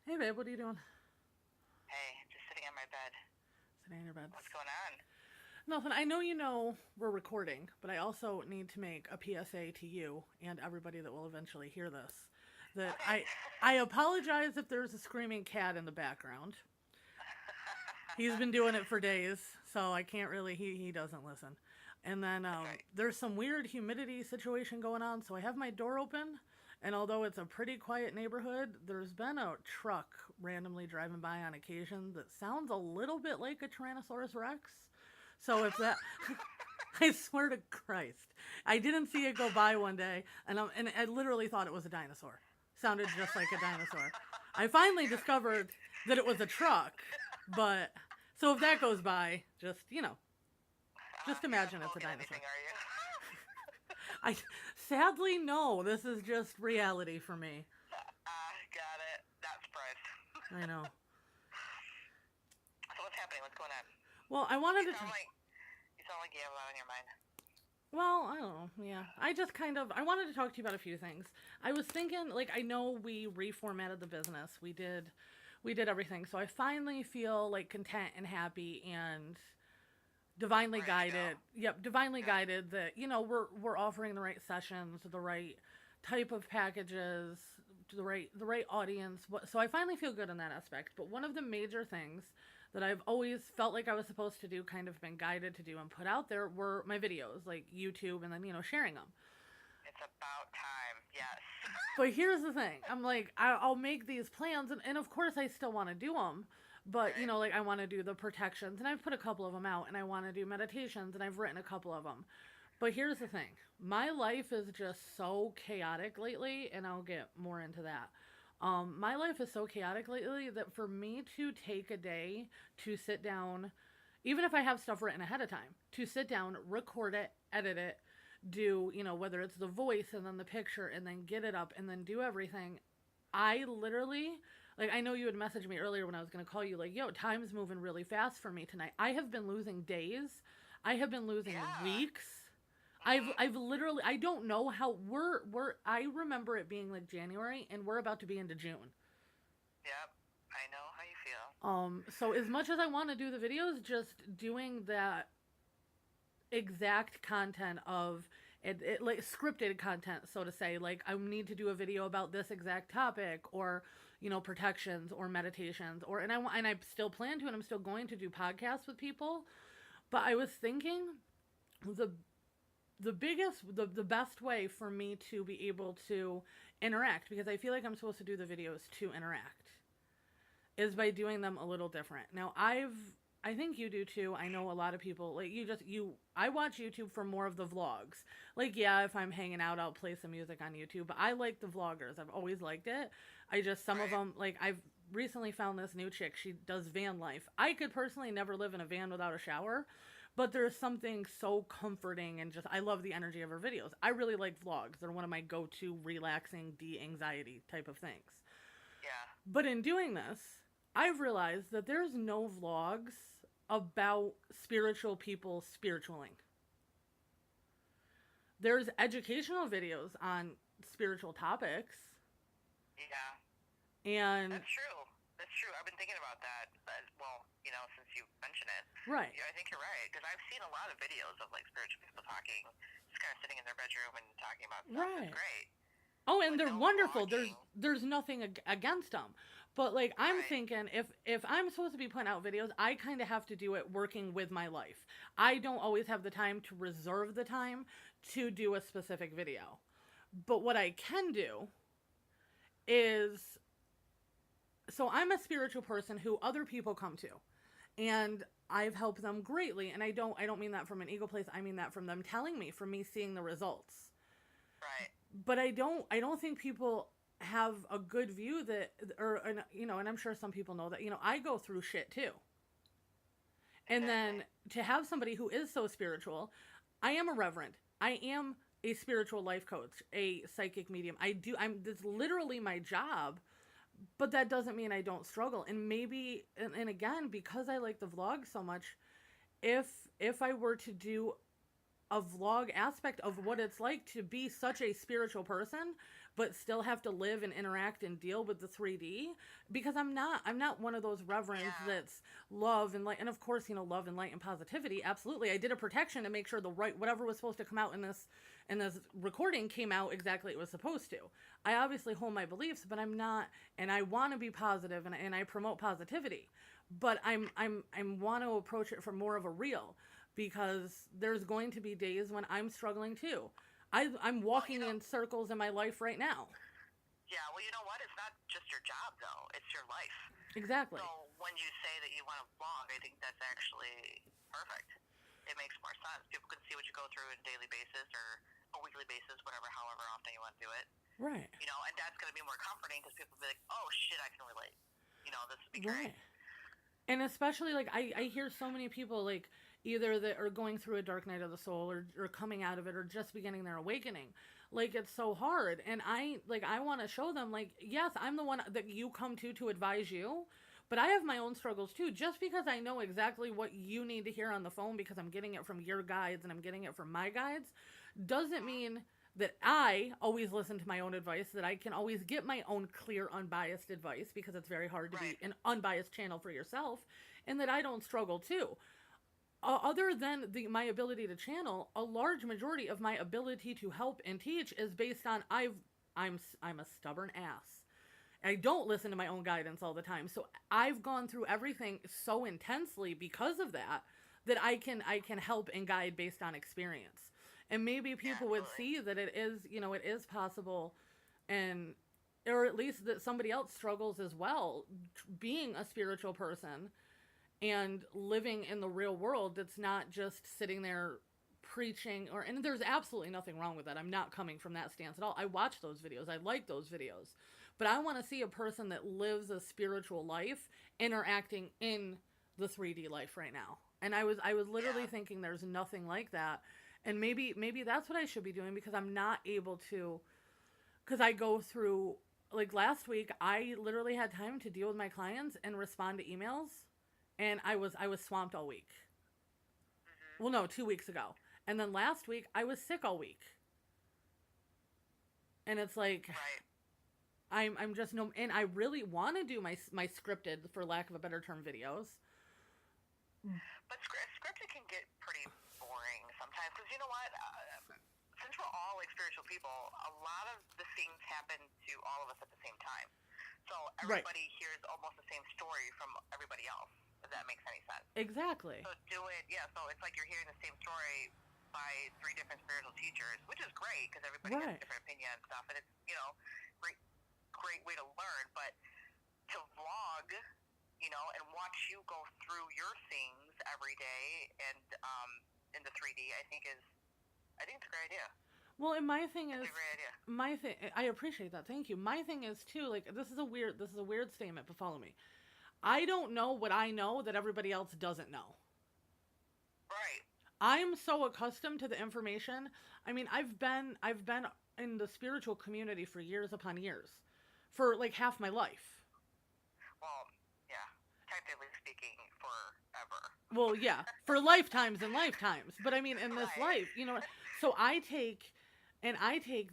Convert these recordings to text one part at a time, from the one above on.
Hey babe, what are you doing? Hey, just sitting on my bed. Sitting in your bed. What's going on? Nothing. I know we're recording, but I also need to make a PSA to you and everybody that will eventually hear this. That Okay. I apologize if there's a screaming cat in the background. He's been doing it for days, so I can't really. He doesn't listen. And then Okay. there's some weird humidity situation going on, so I have my door open. And although it's a pretty quiet neighborhood, there's been a truck randomly driving by on occasion that sounds a little bit like a Tyrannosaurus Rex. So if that, I swear to Christ, I didn't see it go by one day, and I literally thought it was a dinosaur. Sounded just like a dinosaur. I finally discovered that it was a truck, but so if that goes by, just You're not imagine it's a smoking dinosaur. anything, are you? I sadly no, this is just reality for me. Got it. Not surprised. I know. So what's happening? What's going on? Well, I You wanted to. sound like you sound like you have a lot on your mind. Well, I don't know. Yeah, I wanted to talk to you about a few things. I was thinking, like, I know we reformatted the business. We did everything. So I finally feel like content and happy and divinely Ready to go? guided. Yep, divinely Good. guided that, we're offering the right sessions, the right type of packages, the right audience. So I finally feel good in that aspect. But one of the major things that I've always felt like I was supposed to do, kind of been guided to do and put out there, were my videos, like YouTube, and then sharing them. It's about time. Yes. But here's the thing. I'm like, I'll make these plans, and of course I still want to do them. But, Right. like I want to do the protections, and I've put a couple of them out, and I want to do meditations, and I've written a couple of them. But here's the thing. My life is just so chaotic lately, and I'll get more into that. My life is so chaotic lately that for me to take a day to sit down, even if I have stuff written ahead of time, to sit down, record it, edit it, do, whether it's the voice and then the picture and then get it up and then do everything, I literally, like, I know you had messaged me earlier when I was going to call you, like, yo, time's moving really fast for me tonight. I have been losing days. I have been losing Yeah. weeks. I've Mhm. I've literally, I don't know how I remember it being like January and we're about to be into June. Yep. I know how you feel. So as much as I want to do the videos, just doing that exact content of it, like scripted content, so to say, like I need to do a video about this exact topic, or protections or meditations, or and I still plan to, and I'm still going to do podcasts with people. But I was thinking the the best way for me to be able to interact, because I feel like I'm supposed to do the videos to interact, is by doing them a little different. Now, I think you do too. I know a lot of people, like, I watch YouTube for more of the vlogs. Like, yeah, if I'm hanging out, I'll play some music on YouTube, but I like the vloggers. I've always liked it. I just, some of Right. them, like, I've recently found this new chick. She does van life. I could personally never live in a van without a shower, but there's something so comforting, and just, I love the energy of her videos. I really like vlogs. They're one of my go-to relaxing, de-anxiety type of things. Yeah. But in doing this, I've realized that there's no vlogs about spiritual people spiritualing. There's educational videos on spiritual topics, Yeah. and That's true. That's true. I've been thinking about that. Well, since you mentioned it, right, yeah, I think you're right because I've seen a lot of videos of like spiritual people talking, just kind of sitting in their bedroom and talking about stuff. It's right. great, Oh, and but they're no wonderful. There's vlogging. there's nothing against them. But like I'm Right. thinking, if I'm supposed to be putting out videos, I kind of have to do it working with my life. I don't always have the time to reserve the time to do a specific video. But what I can do is, so I'm a spiritual person who other people come to, and I've helped them greatly, and I don't mean that from an ego place. I mean that from them telling me, from me seeing the results. Right. But I don't think people have a good view that, or and I'm sure some people know that, I go through shit too. And Exactly. then to have somebody who is so spiritual, I am a reverend. I am a spiritual life coach, a psychic medium. I'm That's literally my job, but that doesn't mean I don't struggle. And maybe, and again, because I like the vlog so much, if if I were to do a vlog aspect of what it's like to be such a spiritual person, but still have to live and interact and deal with the 3D, because I'm not one of those reverends that's love and light. And of course, love and light and positivity. Absolutely. I did a protection to make sure whatever was supposed to come out in this recording came out exactly it was supposed to. I obviously hold my beliefs, but I'm not, and I want to be positive, and I promote positivity, but I want to approach it from more of a real, because there's going to be days when I'm struggling too. I'm walking in circles in my life right now. Yeah, well, you know what? It's not just your job, though. It's your life. Exactly. So when you say that you want to vlog, I think that's actually perfect. It makes more sense. People can see what you go through on a daily basis or a weekly basis, however often you want to do it. Right. And that's going to be more comforting, because people will be like, oh, shit, I can relate. This would be great. Right. And especially, like, I hear so many people, like, either that are going through a dark night of the soul, or coming out of it, or just beginning their awakening. Like, it's so hard. And I want to show them, like, yes, I'm the one that you come to advise you, but I have my own struggles too. Just because I know exactly what you need to hear on the phone because I'm getting it from your guides and I'm getting it from my guides, doesn't mean that I always listen to my own advice, that I can always get my own clear, unbiased advice, because it's very hard to be an unbiased channel for yourself, and that I don't struggle too. Other than my ability to channel, a large majority of my ability to help and teach is based on I'm a stubborn ass. I don't listen to my own guidance all the time. So I've gone through everything so intensely because of that I can help and guide based on experience. And maybe people would see that it is possible, and or at least that somebody else struggles as well, being a spiritual person and living in the real world, that's not just sitting there preaching, and there's absolutely nothing wrong with that. I'm not coming from that stance at all. I watch those videos. I like those videos. But I want to see a person that lives a spiritual life interacting in the 3D life right now. And I was literally thinking there's nothing like that. And maybe that's what I should be doing, because I'm not able to, because I go through, like last week, I literally had time to deal with my clients and respond to emails. And I was swamped all week. Mm-hmm. Well, no, 2 weeks ago. And then last week, I was sick all week. And it's like, I'm just no, and I really want to do my scripted, for lack of a better term, videos. But scripted can get pretty boring sometimes, because you know what? Since we're all like spiritual people, a lot of the things happen to all of us at the same time. So everybody hears almost the same story from everybody else, if that makes any sense. Exactly. So so it's like you're hearing the same story by 3 different spiritual teachers, which is great, because everybody has a different opinion and stuff, and it's, great way to learn. But to vlog, and watch you go through your things every day and in the 3D, I think it's a great idea. Well, and my thing is, I appreciate that. Thank you. My thing is too, like, this is a weird statement, but follow me. I don't know what I know that everybody else doesn't know. Right. I'm so accustomed to the information. I mean, I've been in the spiritual community for years upon years, for like half my life. Well, yeah, technically speaking, forever. Well, yeah, for lifetimes and lifetimes. But I mean, in this life, so I take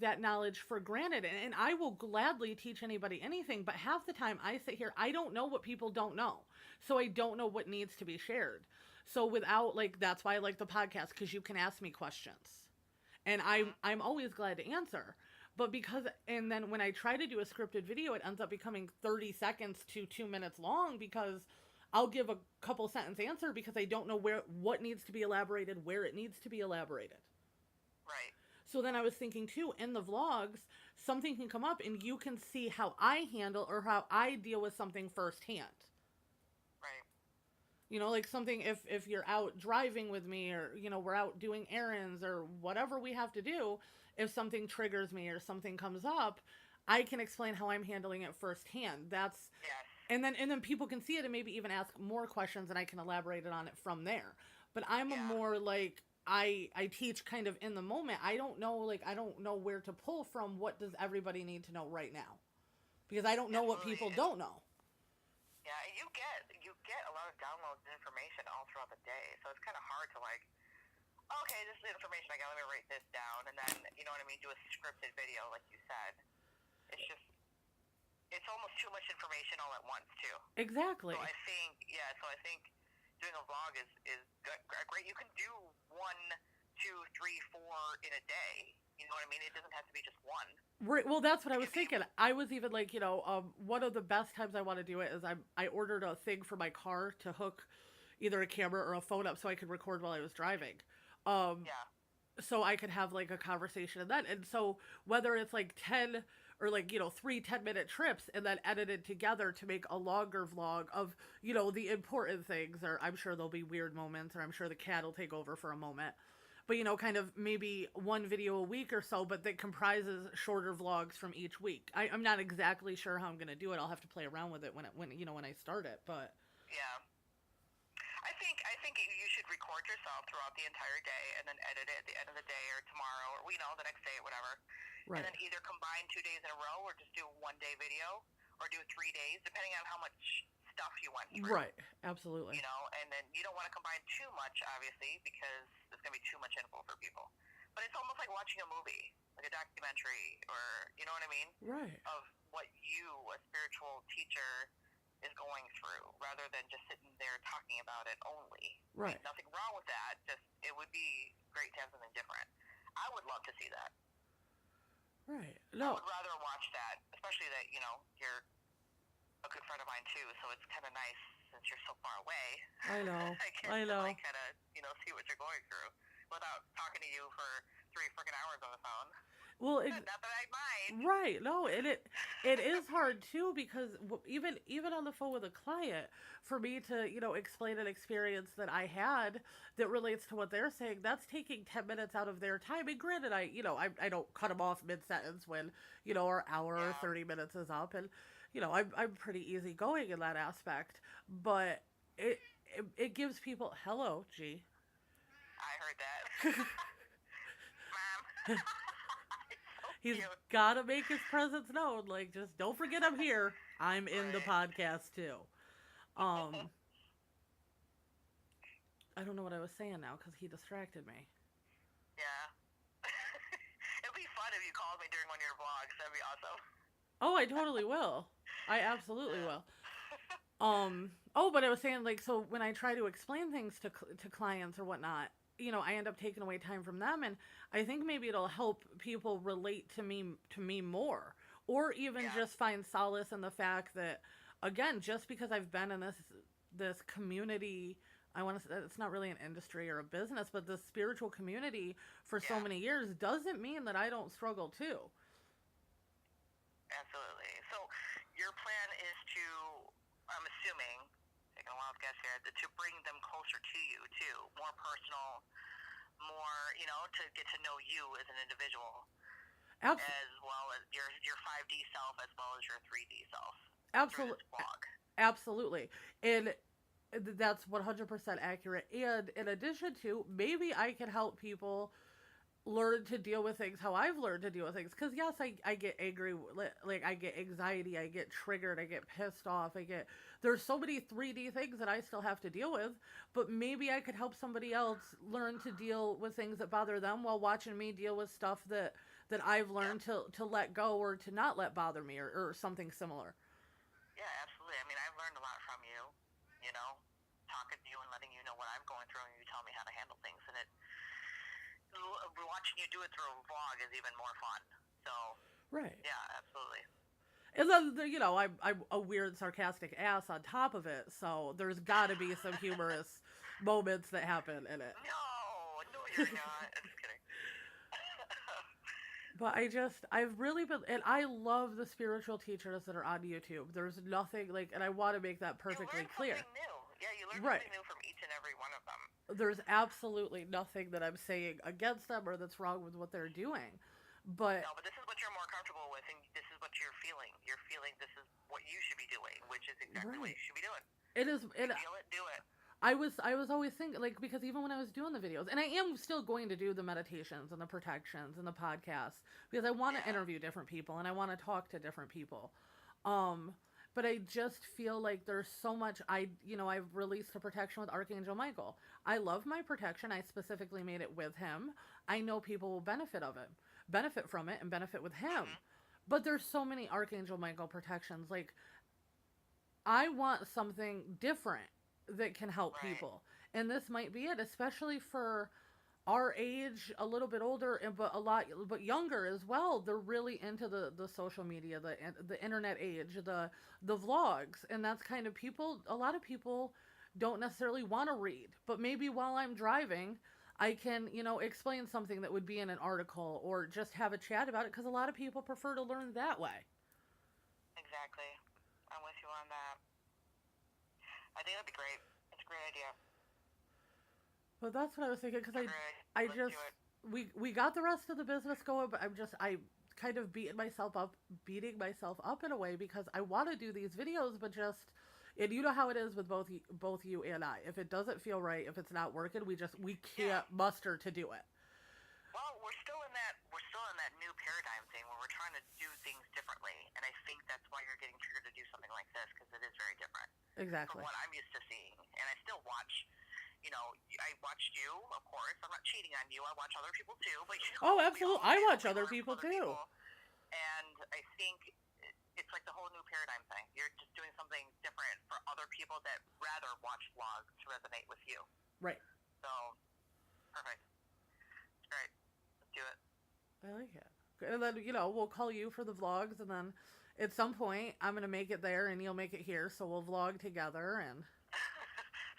that knowledge for granted, and I will gladly teach anybody anything, but half the time I sit here, I don't know what people don't know. So I don't know what needs to be shared. So without, like, that's why I like the podcast, because you can ask me questions. And I'm always glad to answer. But and then when I try to do a scripted video, it ends up becoming 30 seconds to 2 minutes long, because I'll give a couple sentence answer because I don't know what needs to be elaborated, where it needs to be elaborated. Right. So then I was thinking too, in the vlogs, something can come up and you can see how I handle or how I deal with something firsthand. Right. Like something, if you're out driving with me, or, we're out doing errands or whatever we have to do, if something triggers me or something comes up, I can explain how I'm handling it firsthand. That's, and then people can see it and maybe even ask more questions, and I can elaborate on it from there. But I'm a more like, I teach kind of in the moment. I don't know where to pull from. What does everybody need to know right now? Because I don't know what people don't know. Yeah, you get a lot of downloads and information all throughout the day, so it's kind of hard to like, okay, this is the information I write this down, and then, you know what I mean, do a scripted video, like you said. It's just, it's almost too much information all at once, too. Exactly. So I think doing a vlog is great. You can do 1, 2, 3, 4 in a day. You know what I mean? It doesn't have to be just one. Right. Well, that's what I was thinking. I was even like, one of the best times I want to do it is I ordered a thing for my car to hook either a camera or a phone up so I could record while I was driving. So I could have like a conversation and then, and so whether it's like 10 or like, 3 10-minute trips and then edited together to make a longer vlog of, the important things, or I'm sure there'll be weird moments, or I'm sure the cat will take over for a moment. But, kind of maybe one video a week or so, but that comprises shorter vlogs from each week. I'm not exactly sure how I'm going to do it. I'll have to play around with it when I start it, but. Yeah. I think you should record yourself throughout the entire day and then edit it at the end of the day or tomorrow or, the next day, whatever. Right. And then either combine 2 days in a row or just do a 1-day video or do 3 days, depending on how much stuff you went through. Right. Absolutely. And then you don't want to combine too much, obviously, because there's going to be too much info for people. But it's almost like watching a movie, like a documentary, or, you know what I mean? Right. Of what you, a spiritual teacher, is going through, rather than just sitting there talking about it only. Right. Nothing wrong with that. Just, it would be great to have something different. I would love to see that. Right. No. I would rather watch that, especially that, you're a good friend of mine too, so it's kind of nice since you're so far away. I know. I know. Like, kind of, see what you're going through without talking to you for 3 freaking hours on the phone. Well, not that I mind. Right. No, and it is hard too, because even on the phone with a client, for me to, explain an experience that I had that relates to what they're saying, that's taking 10 minutes out of their time. And granted, I don't cut them off mid-sentence when, our hour or 30 minutes is up. And, I'm pretty easygoing in that aspect. But it gives people, hello, G. I heard that. Mom. He's got to make his presence known. Like, just don't forget I'm here. I'm in the podcast, too. I don't know what I was saying now, because he distracted me. Yeah. It'd be fun if you called me during one of your vlogs. That'd be awesome. Oh, I totally will. I absolutely will. But I was saying, like, so when I try to explain things to clients or whatnot, I end up taking away time from them, and I think maybe it'll help people relate to me more, or even just find solace in the fact that, again, just because I've been in this community, I want to say it's not really an industry or a business, but this spiritual community for so many years doesn't mean that I don't struggle too. Absolutely. So your plan is to, I'm assuming, taking a wild guess here, to bring them closer to you too, more personal, more, to get to know you as an individual. As well as your 5D self, as well as your 3D self. Absolutely. Absolutely. And that's 100% accurate. And in addition to, maybe I can help people learn to deal with things how I've learned to deal with things. Because yes, I get angry, like I get anxiety, I get triggered, I get pissed off, there's so many 3D things that I still have to deal with, but maybe I could help somebody else learn to deal with things that bother them while watching me deal with stuff that I've learned to let go or to not let bother me, or something similar. Yeah, absolutely. I mean, I've learned a lot from you, talking to you and letting you know what I'm going through, and you tell me how to handle things, and watching you do it through a vlog is even more fun. So, right. Yeah, absolutely. And then, I'm a weird, sarcastic ass on top of it, so there's got to be some humorous moments that happen in it. No, you're not. I'm just kidding. But I've really been, and I love the spiritual teachers that are on YouTube. There's nothing, and I want to make that perfectly clear. Something new. Yeah, you learn something new from each and every one of them. There's absolutely nothing that I'm saying against them or that's wrong with what they're doing. But no, but this is what you're more comfortable with, and this is what you're feeling. You're feeling this is what you should be doing, which is exactly what you should be doing. It is. Feel it, do it. I was always thinking, because even when I was doing the videos, and I am still going to do the meditations and the protections and the podcasts, because I want to interview different people and I want to talk to different people. but I just feel like there's so much. I've released a protection with Archangel Michael. I love my protection. I specifically made it with him. I know people will benefit from it, and benefit with him. But there's so many Archangel Michael protections. Like, I want something different that can help people, and this might be it, especially for our age, a little bit older, but younger as well. They're really into the social media, the internet age, the vlogs, and that's kind of people. A lot of people don't necessarily want to read, but maybe while I'm driving, I can, explain something that would be in an article, or just have a chat about it, because a lot of people prefer to learn that way. Exactly. I'm with you on that. I think that'd be great. It's a great idea. But that's what I was thinking, because we got the rest of the business going, but I kind of beating myself up in a way, because I want to do these videos, but and you know how it is with both you and I. If it doesn't feel right, if it's not working, we can't muster to do it. Well, we're still in that new paradigm thing where we're trying to do things differently, and I think that's why you're getting triggered to do something like this, because it is very different. Exactly. From what I'm used to seeing, and I still watch. I watched you, of course. I'm not cheating on you. I watch other people too. But oh, absolutely. I watch other people too. And I think it's like the whole new paradigm thing. You're just doing something different for other people that rather watch vlogs to resonate with you. Right. So, perfect. It's great. Let's do it. I like it. And then, we'll call you for the vlogs, and then at some point, I'm going to make it there, and you'll make it here, so we'll vlog together, and...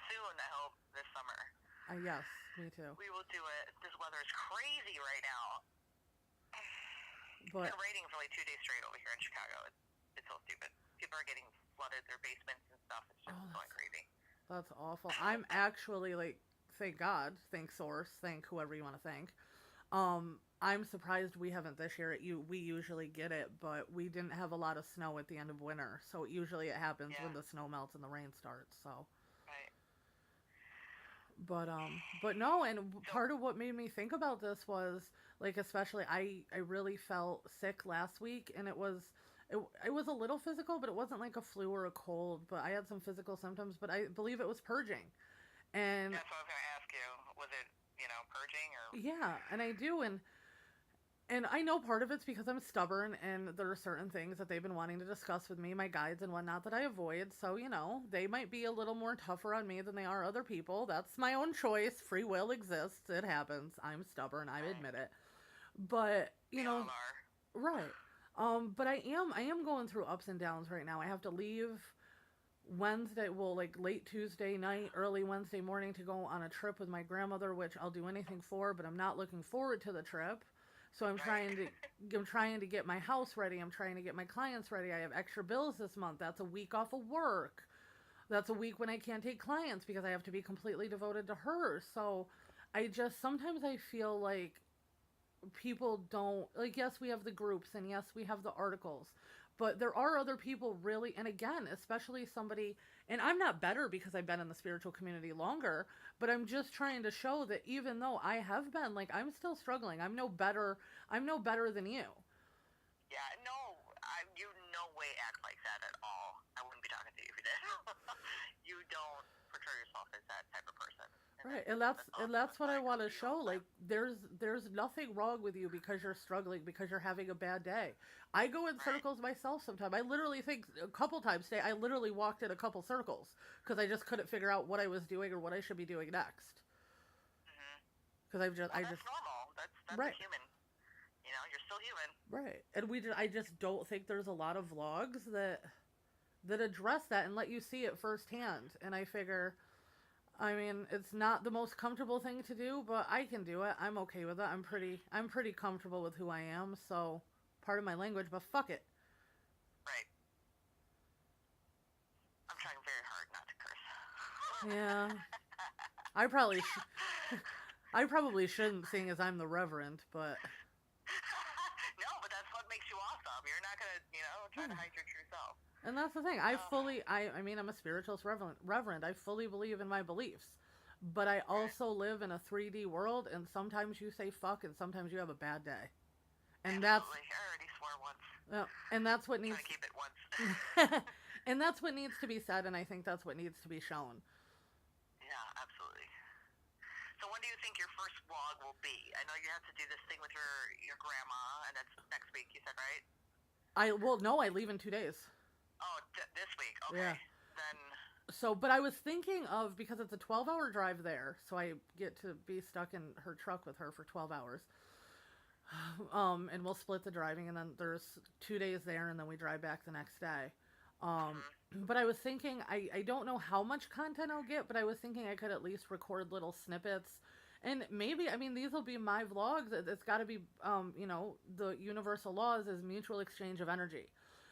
Soon, I hope, this summer. Yes, me too. We will do it. This weather is crazy right now. But it's raining for like 2 days straight over here in Chicago. It's so stupid. People are getting flooded, their basements and stuff. It's just going crazy. That's awful. I'm actually, thank God, thank Source, thank whoever you want to thank. I'm surprised we haven't this year. We usually get it, but we didn't have a lot of snow at the end of winter. So usually it happens when the snow melts and the rain starts. So. Right. But no, and part of what made me think about this was, especially I really felt sick last week, and it was a little physical, but it wasn't like a flu or a cold, but I had some physical symptoms, but I believe it was purging. And that's what I was going to ask you. Was it, purging or? Yeah, and I do, and I know part of it's because I'm stubborn, and there are certain things that they've been wanting to discuss with me, my guides and whatnot, that I avoid. So, they might be a little more tougher on me than they are other people. That's my own choice. Free will exists. It happens. I'm stubborn. I admit it. But, right. But I am going through ups and downs right now. I have to leave Wednesday, late Tuesday night, early Wednesday morning to go on a trip with my grandmother, which I'll do anything for, but I'm not looking forward to the trip. So I'm trying to get my house ready. I'm trying to get my clients ready. I have extra bills this month. That's a week off of work. That's a week when I can't take clients because I have to be completely devoted to her. So sometimes I feel like people don't, yes, we have the groups, and yes, we have the articles, but there are other people really, and again, especially somebody, and I'm not better because I've been in the spiritual community longer, but I'm just trying to show that even though I have been, I'm still struggling. I'm no better than you. Yeah, no, you no way act like that at all. I wouldn't be talking to you if you did. You don't portray yourself as that type of person. Right, and that's what I want to show. There's nothing wrong with you because you're struggling, because you're having a bad day. I go in circles myself sometimes. I literally think a couple times today, I literally walked in a couple circles because I just couldn't figure out what I was doing or what I should be doing next. Because that's normal. That's right. Human. You're still human. Right, and I just don't think there's a lot of vlogs that address that and let you see it firsthand. And I figure, it's not the most comfortable thing to do, but I can do it. I'm okay with it. I'm pretty comfortable with who I am, so part of my language, but fuck it. Right. I'm trying very hard not to curse. Yeah. I probably shouldn't, seeing as I'm the Reverend, but... No, but that's what makes you awesome. You're not going to, try to hide your true self. And that's the thing. I'm a spiritualist reverend. I fully believe in my beliefs. But I also live in a 3D world, and sometimes you say fuck, and sometimes you have a bad day. And Absolutely. I already swore once. And that's what needs... to keep it once. And that's what needs to be said, and I think that's what needs to be shown. Yeah, absolutely. So when do you think your first vlog will be? I know you have to do this thing with your grandma, and that's next week, you said, right? No, I leave in 2 days. Oh, this week. Okay. Yeah. Then. So, but I was thinking of, because it's a 12-hour drive there, so I get to be stuck in her truck with her for 12 hours. And we'll split the driving, and then there's 2 days there, and then we drive back the next day. But I was thinking, I don't know how much content I'll get, but I was thinking I could at least record little snippets. And maybe, I mean, these will be my vlogs. It's got to be, the universal laws is mutual exchange of energy.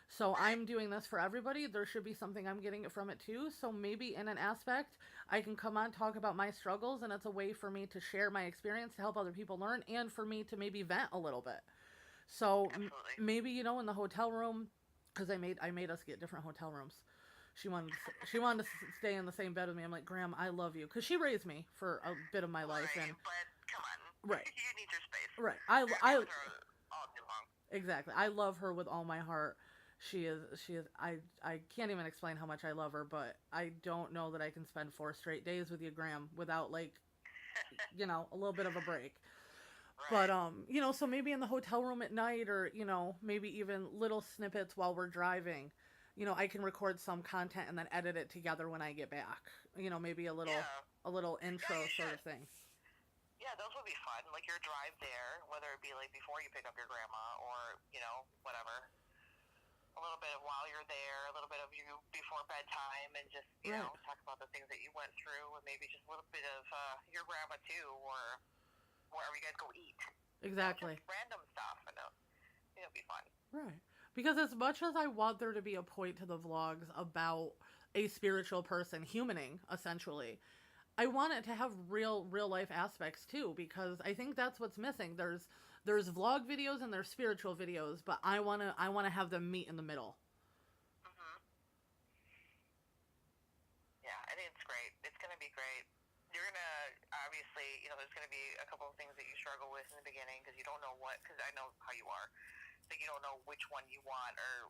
So I'm doing this for everybody. There should be something I'm getting from it too. So maybe in an aspect, I can come on, talk about my struggles, and it's a way for me to share my experience to help other people learn, and for me to maybe vent a little bit. So maybe, in the hotel room, because I made us get different hotel rooms. She wanted to stay in the same bed with me. I'm like, Graham, I love you, because she raised me for a bit of my life, right, and but come on, right, you need your space. Right, I with her all day long. Exactly. I love her with all my heart. She is, I can't even explain how much I love her, but I don't know that I can spend 4 straight days with you, Graham, without, like, a little bit of a break. Right. But, so maybe in the hotel room at night, or, maybe even little snippets while we're driving, I can record some content and then edit it together when I get back. Maybe a little intro sort of thing. Yeah, those would be fun. Like your drive there, whether it be like before you pick up your grandma or, whatever. A little bit of while you're there, a little bit of you before bedtime, and just, talk about the things that you went through, and maybe just a little bit of your grandma too, or wherever you guys go eat. Exactly. Just random stuff, and it'll be fun. Right. Because as much as I want there to be a point to the vlogs about a spiritual person humaning, essentially, I want it to have real life aspects too, because I think that's what's missing. There's vlog videos and there's spiritual videos, but I wanna have them meet in the middle. Yeah, I think it's great. It's gonna be great. You're gonna obviously, there's gonna be a couple of things that you struggle with in the beginning because you don't know because I know how you are. That you don't know which one you want or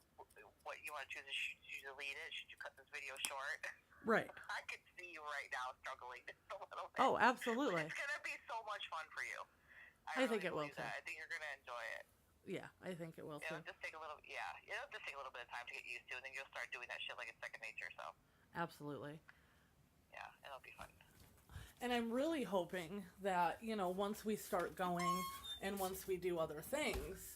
what you want to choose. Should you delete it? Should you cut this video short? Right. I could see you right now struggling just a little bit. Oh, absolutely. But it's gonna be so much fun for you. I think it will too. I think you're gonna enjoy it. Yeah, I think it will too. It'll just take a little bit of time to get used to, and then you'll start doing that shit like it's second nature. So. Absolutely. Yeah, it'll be fun. And I'm really hoping that, once we start going and once we do other things,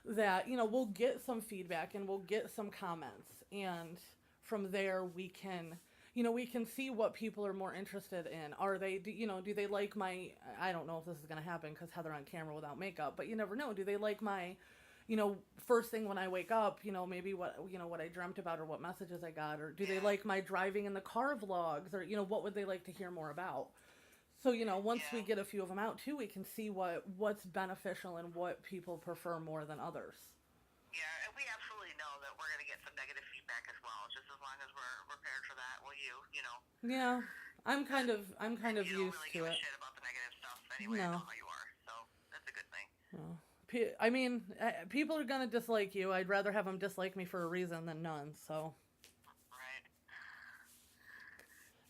that, we'll get some feedback and we'll get some comments. And from there we can, we can see what people are more interested in. Are they, do they like my, I don't know if this is going to happen because Heather on camera without makeup, but you never know. Do they like my, first thing when I wake up, maybe what I dreamt about or what messages I got, or do they like my driving in the car vlogs, or, what would they like to hear more about? So, once we get a few of them out too, we can see what's beneficial and what people prefer more than others. Yeah, and we absolutely know that we're going to get some negative feedback as well, just as long as we're prepared for that. Well, Yeah, I'm kind of used to it. You don't really give a shit about the negative stuff anyway. No. I know how you are, so that's a good thing. No. I mean, people are going to dislike you. I'd rather have them dislike me for a reason than none, so. Right.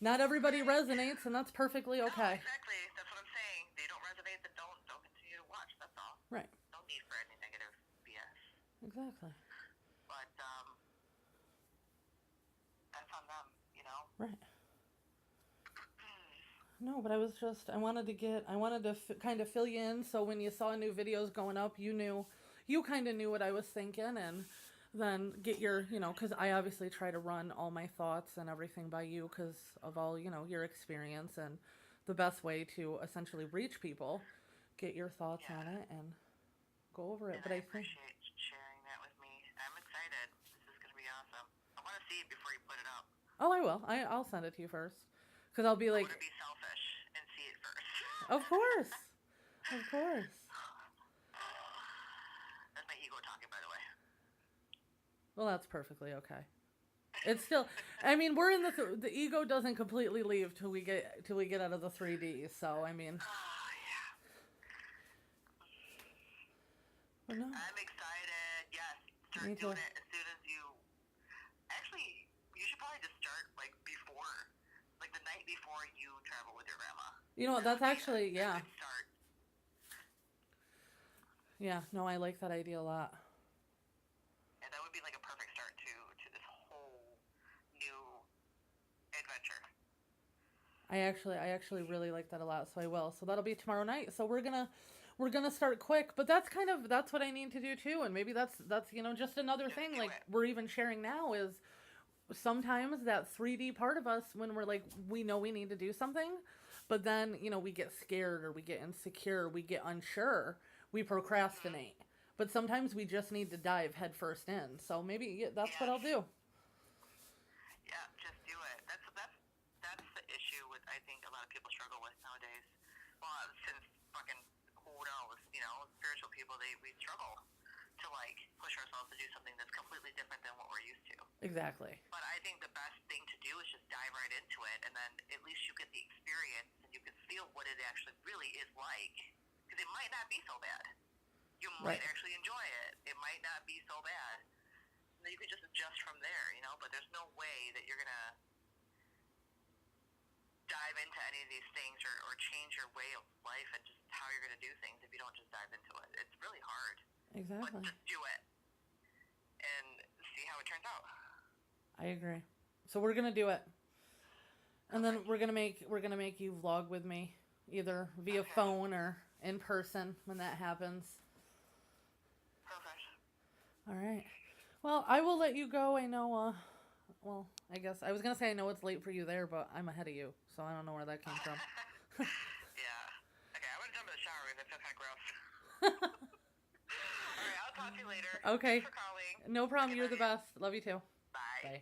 Not everybody resonates, and that's perfectly okay. No, exactly. That's what I'm saying. If they don't resonate, then don't continue to watch. That's all. Right. No need for any negative BS. Exactly. But, that's on them, Right. No, but I wanted to kind of fill you in, so when you saw new videos going up, you kind of knew what I was thinking, and then get your, because I obviously try to run all my thoughts and everything by you because of all, your experience, and the best way to essentially reach people, get your thoughts on it and go over it. And but I think appreciate sharing that with me. I'm excited. This is going to be awesome. I want to see it before you put it up. Oh, I will. I'll send it to you first. Because I'll be like... I want to be selfish and see it first. Of course. Of course. That's my ego talking, by the way. Well, that's perfectly okay. It's still... I mean, we're in the ego doesn't completely leave till we get out of the 3D, so, I mean... Oh, yeah. But no. I'm excited. Yes. Start doing it as soon as you... Actually, You know, that's actually, a yeah. good start. Yeah, no, I like that idea a lot. And that would be like a perfect start to this whole new adventure. I actually really like that a lot, so I will. So that'll be tomorrow night. So we're gonna start quick, but that's what I need to do too. And maybe that's just another Just thing do like it. we're even sharing now is sometimes that 3D part of us when we're like we know we need to do something, but then we get scared or we get insecure, we get unsure, we procrastinate. But sometimes we just need to dive headfirst in. So maybe that's what I'll do. Yeah, just do it. That's the issue with I think a lot of people struggle with nowadays. Well, since fucking who knows, spiritual people we struggle to like push ourselves to do something that's completely different than what we're used to. Exactly. But I think the best thing to do is just dive right into it, and then at least you get the experience and you can feel what it actually really is like. Because it might not be so bad. You might actually enjoy it. It might not be so bad. And then you can just adjust from there, But there's no way that you're gonna dive into any of these things or change your way of life and just how you're gonna do things if you don't just dive into it. It's really hard. Exactly. But just do it and see how it turns out. I agree. So we're gonna do it, and then we're gonna make you vlog with me, either via phone or in person when that happens. Perfect. All right. Well, I will let you go. I know. Well, I guess I was gonna say I know it's late for you there, but I'm ahead of you, so I don't know where that came from. Yeah. Okay, I'm gonna jump in the shower because I feel kind of gross. All right, I'll talk to you later. Okay. Thanks for calling. No problem. Okay, You're the best. Love you too. Bye. Bye.